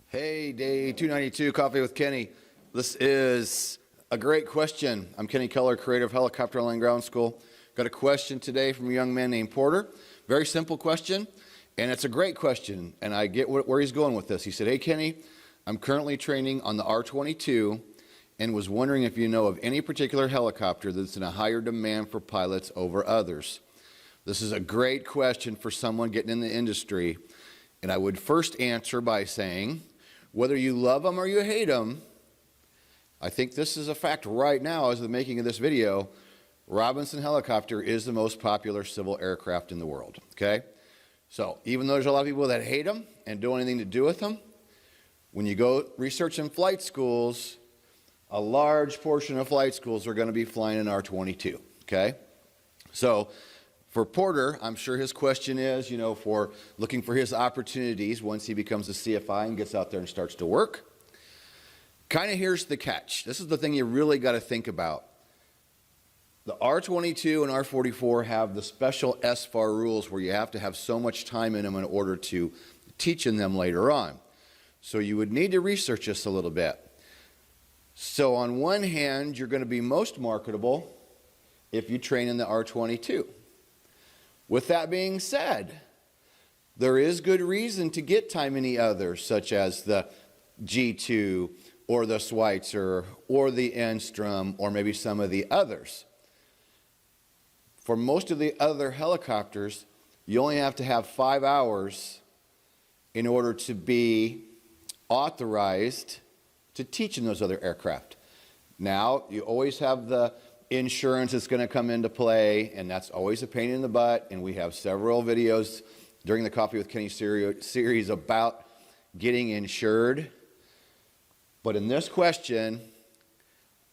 Hey, day 292, Coffee with Kenny. This is a great question. I'm Kenny Keller, creator of Helicopter Online Ground School. Got a question today from a young man named Porter. Very simple question, and it's a great question, and I get where he's going with this. He said, hey, Kenny, I'm currently training on the R-22 and was wondering if you know of any particular helicopter that's in a higher demand for pilots over others. This is a great question for someone getting in the industry, and I would first answer by saying, whether you love them or you hate them, I think this is a fact right now as of the making of this video, Robinson Helicopter is the most popular civil aircraft in the world, okay? So even though there's a lot of people that hate them and don't want anything to do with them, when you go research in flight schools, a large portion of flight schools are going to be flying an R-22, okay? So for Porter, I'm sure his question is, for looking for his opportunities once he becomes a CFI and gets out there and starts to work. Kind of here's the catch. This is the thing you really got to think about. The R-22 and R-44 have the special SFAR rules where you have to have so much time in them in order to teach in them later on. So you would need to research this a little bit. So on one hand, you're going to be most marketable if you train in the R-22. With that being said, there is good reason to get time in the others, such as the G2 or the Schweitzer or the Enstrom or maybe some of the others. For most of the other helicopters, you only have to have 5 hours in order to be authorized to teach in those other aircraft. Now, you always have the insurance is going to come into play, and that's always a pain in the butt, and we have several videos during the Coffee with Kenny series about getting insured. But in this question,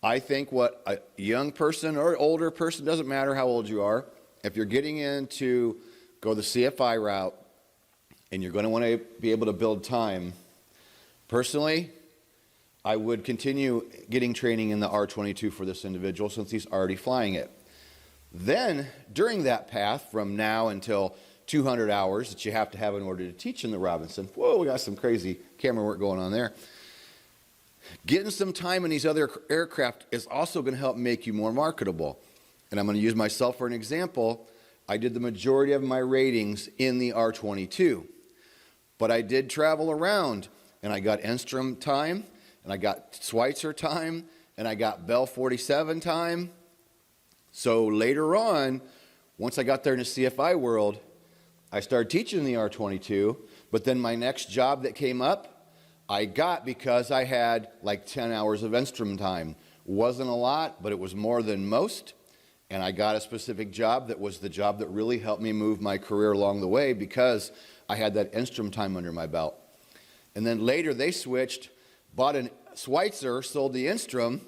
I think what a young person or older person, doesn't matter how old you are, if you're getting in to go the CFI route and you're going to want to be able to build time, personally, I would continue getting training in the R-22 for this individual since he's already flying it. Then, during that path, from now until 200 hours that you have to have in order to teach in the Robinson, whoa, we got some crazy camera work going on there. Getting some time in these other aircraft is also going to help make you more marketable. And I'm going to use myself for an example. I did the majority of my ratings in the R-22. But I did travel around, and I got Enstrom time, and I got Schweitzer time, and I got Bell 47 time. So later on, once I got there in the CFI world, I started teaching the R-22, but then my next job that came up, I got because I had like 10 hours of Enstrom time. Wasn't a lot, but it was more than most, and I got a specific job that was the job that really helped me move my career along the way because I had that Enstrom time under my belt. And then later they switched, bought a Schweitzer, sold the Enstrom.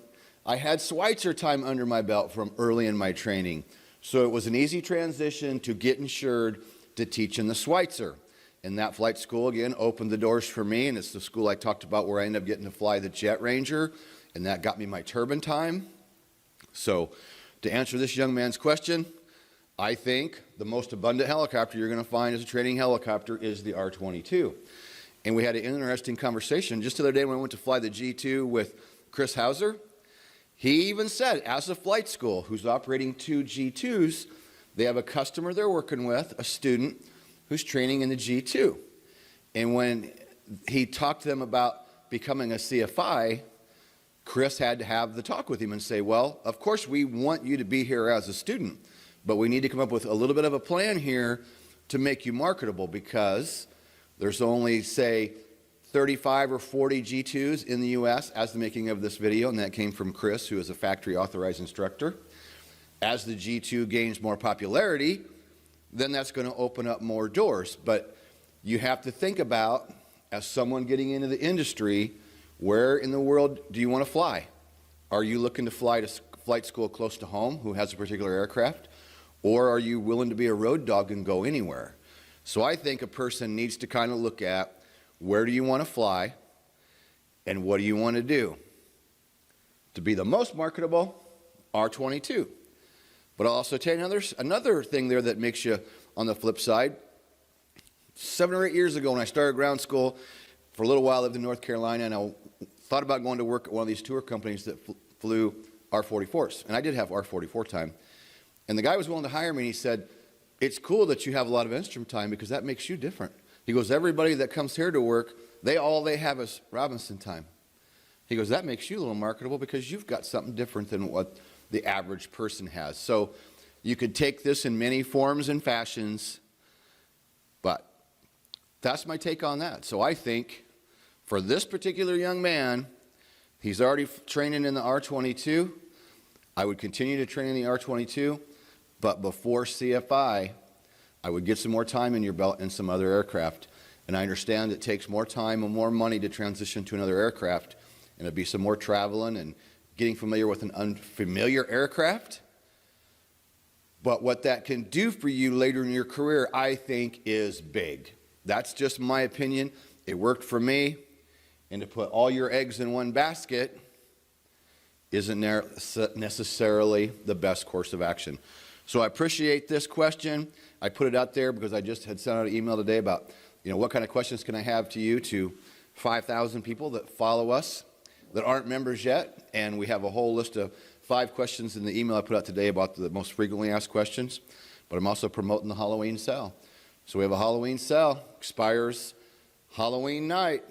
I had Schweitzer time under my belt from early in my training. So it was an easy transition to get insured to teach in the Schweitzer. And that flight school, again, opened the doors for me, and it's the school I talked about where I ended up getting to fly the Jet Ranger, and that got me my turbine time. So to answer this young man's question, I think the most abundant helicopter you're going to find as a training helicopter is the R-22. And we had an interesting conversation just the other day when I went to fly the G2 with Chris Hauser. He even said, as a flight school who's operating 2 G2s, they have a customer they're working with, a student who's training in the G2. And when he talked to them about becoming a CFI, Chris had to have the talk with him and say, well, of course we want you to be here as a student, but we need to come up with a little bit of a plan here to make you marketable because there's only, say, 35 or 40 G2s in the U.S. as the making of this video, and that came from Chris, who is a factory authorized instructor. As the G2 gains more popularity, then that's going to open up more doors. But you have to think about, as someone getting into the industry, where in the world do you want to fly? Are you looking to fly to flight school close to home who has a particular aircraft? Or are you willing to be a road dog and go anywhere? So I think a person needs to kind of look at where do you want to fly and what do you want to do? To be the most marketable, R-22. But I'll also tell you another thing there that makes you, on the flip side, 7 or 8 years ago when I started ground school, for a little while, I lived in North Carolina, and I thought about going to work at one of these tour companies that flew R-44s. And I did have R-44 time. And the guy was willing to hire me, and he said, it's cool that you have a lot of instrument time because that makes you different. He goes, everybody that comes here to work, all they have is Robinson time. He goes, that makes you a little marketable because you've got something different than what the average person has. So you could take this in many forms and fashions, but that's my take on that. So I think for this particular young man, he's already training in the R-22. I would continue to train in the R-22, but before CFI, I would get some more time in your belt in some other aircraft. And I understand it takes more time and more money to transition to another aircraft, and it'd be some more traveling and getting familiar with an unfamiliar aircraft. But what that can do for you later in your career, I think, is big. That's just my opinion. It worked for me. And to put all your eggs in one basket isn't necessarily the best course of action. So I appreciate this question. I put it out there because I just had sent out an email today about, what kind of questions can I have to you, to 5,000 people that follow us that aren't members yet. And we have a whole list of 5 questions in the email I put out today about the most frequently asked questions. But I'm also promoting the Halloween sale. So we have a Halloween sale, expires Halloween night.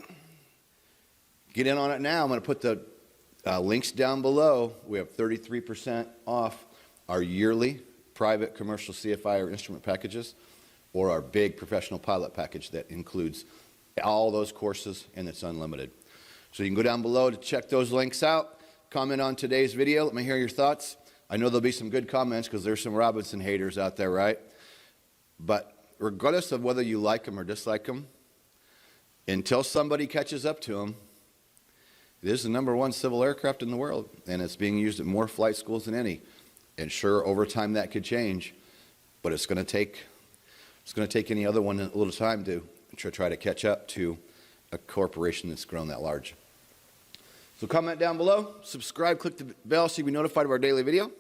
Get in on it now. I'm going to put the links down below. We have 33% off our yearly private commercial CFI or instrument packages, or our big professional pilot package that includes all those courses, and it's unlimited. So you can go down below to check those links out. Comment on today's video. Let me hear your thoughts. I know there'll be some good comments because there's some Robinson haters out there, right? But regardless of whether you like them or dislike them, until somebody catches up to them, it is the #1 civil aircraft in the world, and it's being used at more flight schools than any. And sure, over time that could change, but it's going to take any other one a little time to try to catch up to a corporation that's grown that large. So comment down below, subscribe, click the bell so you'll be notified of our daily video,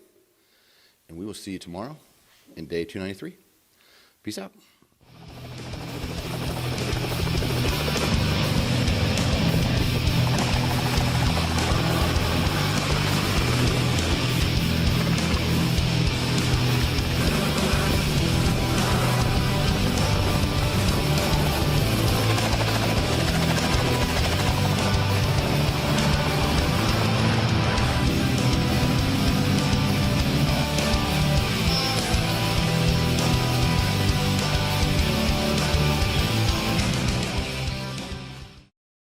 and we will see you tomorrow in day 293. Peace out.